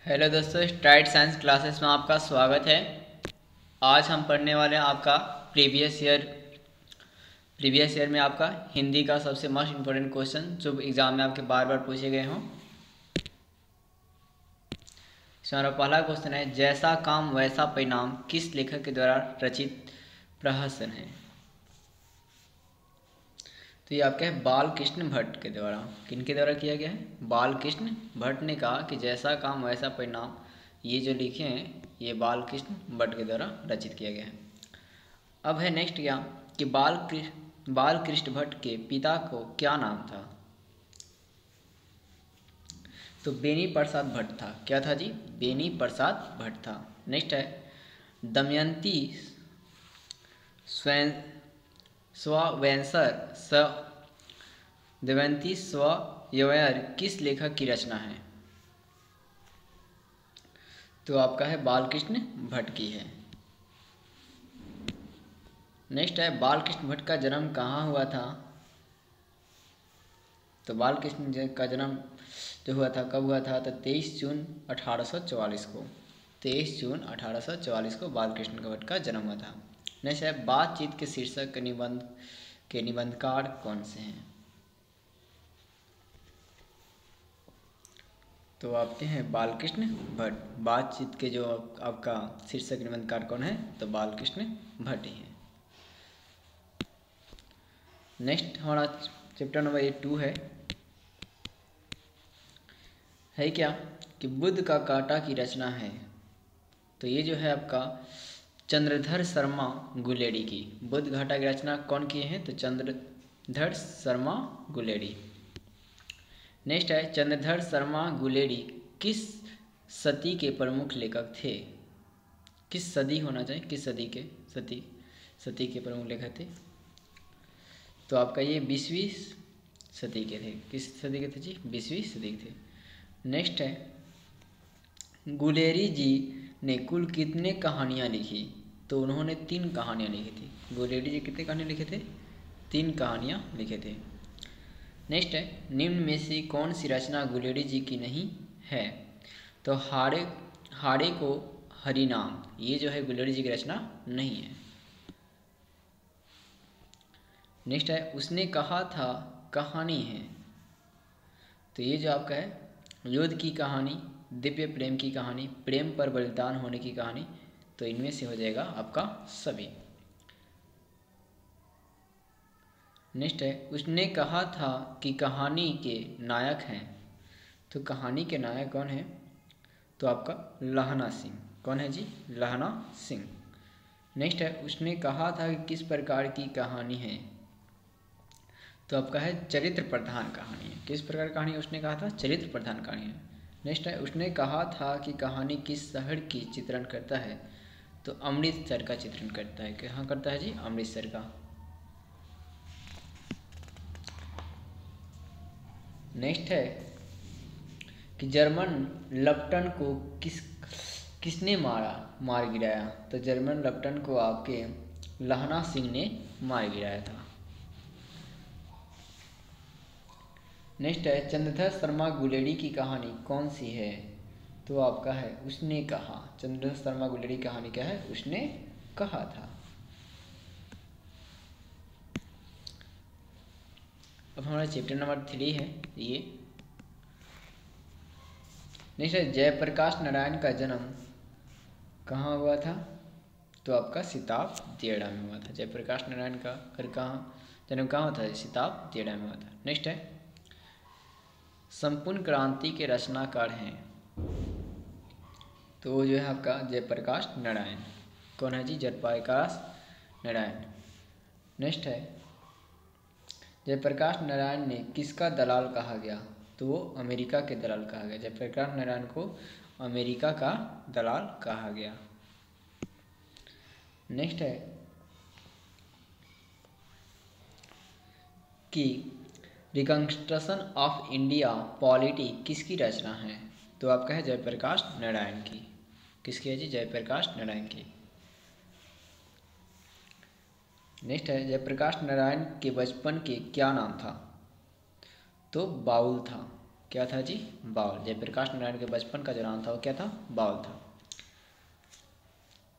Hello दोस्तों, STRIDE science classes में आपका स्वागत है। आज हम पढ़ने वाले हैं आपका प्रीवियस ईयर में आपका हिंदी का सबसे मोस्ट इम्पोर्टेंट क्वेश्चन जो एग्जाम में आपके बार बार पूछे गए हों। इसमें हमारा पहला क्वेश्चन है, जैसा काम वैसा परिणाम किस लेखक के द्वारा रचित प्रहसन है? तो ये आपका है बाल कृष्ण भट्ट के द्वारा। किनके द्वारा किया गया है? बाल कृष्ण भट्ट ने कहा कि जैसा काम वैसा परिणाम, ये जो लिखे हैं ये बाल कृष्ण भट्ट के द्वारा रचित किया गया है। अब है नेक्स्ट क्या कि बाल कृष्ण भट्ट के पिता को क्या नाम था? तो बेनी प्रसाद भट्ट था। क्या था जी? बेनी प्रसाद भट्ट था। नेक्स्ट है, दमयंती स्वयं स्वयंवर स दमयंती स्वयंवर किस लेखक की रचना है? तो आपका है बालकृष्ण भट्ट की है। नेक्स्ट है, बालकृष्ण भट्ट का जन्म कहाँ हुआ था? तो बालकृष्ण का जन्म जो हुआ था कब हुआ था? तो 23 जून 1844 को 23 जून 1844 को बालकृष्ण भट्ट का जन्म हुआ था। नेक्स्ट है, बातचीत के शीर्षक के निबंधकार कौन से हैं? तो आपके हैं बालकृष्ण भट्ट। बातचीत के जो आपका शीर्षक निबंधकार कौन है? तो बालकृष्ण भट्ट ही है। नेक्स्ट हमारा चैप्टर नंबर 2 है क्या कि बुद्ध का कांटा की रचना है। तो ये जो है आपका चंद्रधर शर्मा गुलेरी की। बुद्ध घाटा की रचना कौन किए हैं? तो चंद्रधर शर्मा गुलेरी। नेक्स्ट है, चंद्रधर शर्मा गुलेरी किस सदी के प्रमुख लेखक थे? किस सदी होना चाहिए? किस सदी के सदी के प्रमुख लेखक थे? तो आपका ये 20वीं सदी के थे। किस सदी के थे जी? 20वीं सदी के थे। नेक्स्ट है, गुलेरी जी ने कुल कितने कहानियाँ लिखी? तो उन्होंने 3 कहानियाँ लिखी थी। गुलेरी जी कितने कहानियाँ लिखे थे? 3 कहानियाँ लिखे थे। नेक्स्ट है, निम्न में से कौन सी रचना गुलेरी जी की नहीं है? तो हाड़े को हरिनाम, ये जो है गुलेरी जी की रचना नहीं है। नेक्स्ट है, उसने कहा था कहानी है। तो ये जो आपका है युद्ध की कहानी, दिव्य प्रेम की कहानी, प्रेम पर बलिदान होने की कहानी, तो इनमें से हो जाएगा आपका सभी। नेक्स्ट है, उसने कहा था कि कहानी के नायक हैं। तो कहानी के नायक कौन है? तो आपका लहना सिंह। कौन है जी? लहना सिंह। नेक्स्ट है, उसने कहा था कि किस प्रकार की कहानी है? तो आपका है चरित्र प्रधान कहानी है। किस प्रकार कहानी है? उसने कहा था चरित्र प्रधान कहानी है। नेक्स्ट है, उसने कहा था कि कहानी किस शहर की चित्रण करता है? तो अमृतसर का चित्रण करता है। कहाँ करता है जी? अमृतसर का। नेक्स्ट है कि जर्मन लप्टन को किसने मार गिराया? तो जर्मन लप्टन को आपके लहना सिंह ने मार गिराया था। नेक्स्ट है, चंद्रधर शर्मा गुलेरी की कहानी कौन सी है? तो आपका है उसने कहा। चंद्रधर शर्मा गुलेरी की कहानी क्या है? उसने कहा था। अब हमारा चैप्टर नंबर 3 है ये। नेक्स्ट है, जयप्रकाश नारायण का जन्म कहाँ हुआ था? तो आपका सिताब दियड़ा में हुआ था। जयप्रकाश नारायण का घर जन्म कहाँ हुआ था? सिताब दियड़ा में हुआ था। नेक्स्ट है, संपूर्ण क्रांति के रचनाकार हैं। तो वो जो है आपका जयप्रकाश नारायण। कौन है जी? जयप्रकाश नारायण। नेक्स्ट है, जयप्रकाश नारायण ने किसका दलाल कहा गया? तो वो अमेरिका के दलाल कहा गया। जयप्रकाश नारायण को अमेरिका का दलाल कहा गया। नेक्स्ट है कि रिकंस्ट्रक्शन ऑफ इंडिया पॉलिटी किसकी रचना है? तो आपका है जयप्रकाश नारायण की। किसकी है जी? जयप्रकाश नारायण की। नेक्स्ट है, जयप्रकाश नारायण के बचपन के क्या नाम था? तो बाउल था। क्या था जी? बाउल। जयप्रकाश नारायण के बचपन का जो नाम था वो क्या था? बाउल था।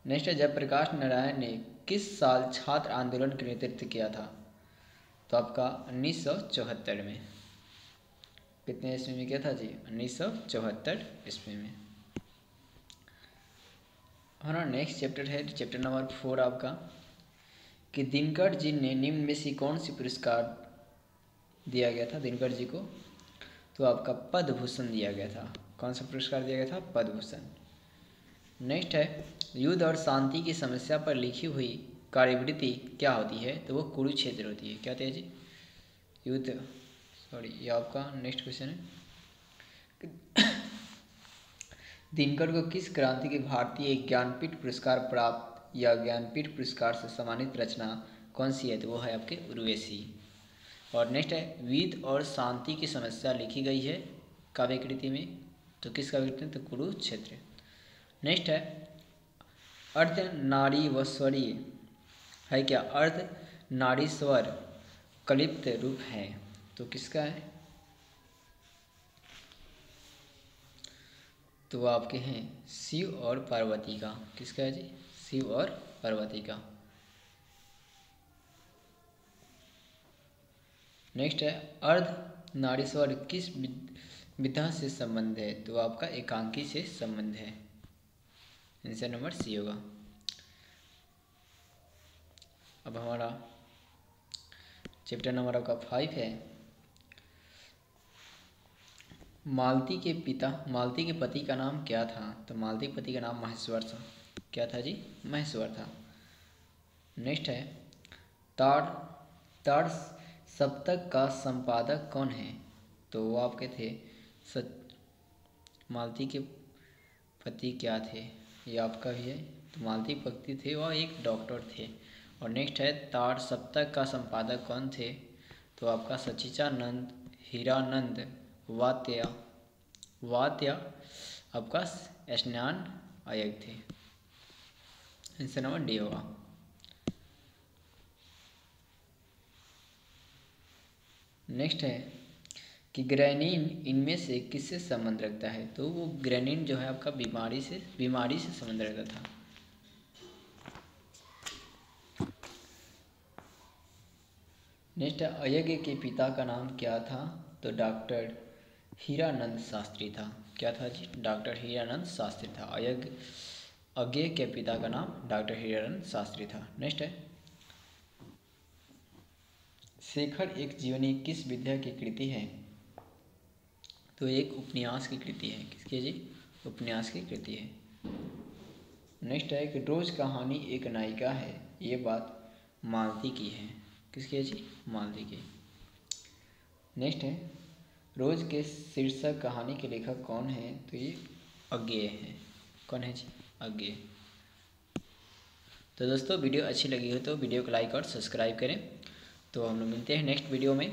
नेक्स्ट है, जयप्रकाश नारायण ने किस साल छात्र आंदोलन का नेतृत्व किया था? तो आपका 1974 में। कितने ईस्वी में किया था जी? 1974 ईस्वी में। हमारा नेक्स्ट चैप्टर है चैप्टर नंबर 4 आपका, कि दिनकर जी ने निम्न में से कौन सी पुरस्कार दिया गया था दिनकर जी को? तो आपका पद्म भूषण दिया गया था। कौन सा पुरस्कार दिया गया था? पद्म भूषण। नेक्स्ट है, युद्ध और शांति की समस्या पर लिखी हुई कार्यवृत्ति क्या होती है? तो वो कुरुक्षेत्र होती है। क्या होती है जी? युद्ध, सॉरी ये आपका नेक्स्ट क्वेश्चन है। दिनकर को किस क्रांति के भारतीय ज्ञानपीठ पुरस्कार प्राप्त या ज्ञानपीठ पुरस्कार से सम्मानित रचना कौन सी है? तो वो है आपके उर्वशी। और नेक्स्ट है, विध और शांति की समस्या लिखी गई है काव्य कृति में, तो किस काव्य कृति में? तो कुरुक्षेत्र। नेक्स्ट है, अर्ध नारीवस्वरीय है क्या? अर्ध नारीस्वर कलिप्त रूप है, तो किसका है? तो वो आपके हैं शिव और पार्वती का। किसका है जी? शिव और पार्वती का। नेक्स्ट है, अर्ध नारीस्वर किस विधा से संबंध है? तो आपका एकांकी से संबंध है। आंसर नंबर सी होगा। अब हमारा चैप्टर नंबर आपका 5 है, मालती के पति का नाम क्या था? तो मालती के पति का नाम महेश्वर था। क्या था जी? महेश्वर था। नेक्स्ट है, ताड़ ताड़ सप्तक का संपादक कौन है? तो वो आपके थे मालती के पति क्या थे? ये आपका भी है। तो मालती पति थे वह एक डॉक्टर थे। और नेक्स्ट है, ताड़ सप्तक का संपादक कौन थे? तो आपका सचिचानंद हीरानंद वात्या आपका स्नान आयोग थे। आंसर नंबर डी होगा। नेक्स्ट है कि ग्रेनिन इनमें से किससे संबंध रखता है? तो वो ग्रेनिन जो है आपका बीमारी से संबंध रखता था। नेक्स्ट है, अयज्ञ के पिता का नाम क्या था? तो डॉक्टर हीरानंद शास्त्री था। क्या था जी? डॉक्टर हीरानंद शास्त्री था। अज्ञे के पिता का नाम डॉक्टर हीरानंद शास्त्री था। नेक्स्ट है, शेखर एक जीवनी किस विधा की कृति है? तो एक उपन्यास की कृति है। किसकी जी? उपन्यास की कृति है। नेक्स्ट है कि रोज कहानी एक नायिका है, ये बात मालती की है। किसकी है जी? मालती की। नेक्स्ट है, रोज के शीर्षक कहानी के लेखक कौन है? तो ये अज्ञेय है। कौन है जी? अज्ञेय। तो दोस्तों वीडियो अच्छी लगी हो तो वीडियो को लाइक और सब्सक्राइब करें। तो हम लोग मिलते हैं नेक्स्ट वीडियो में।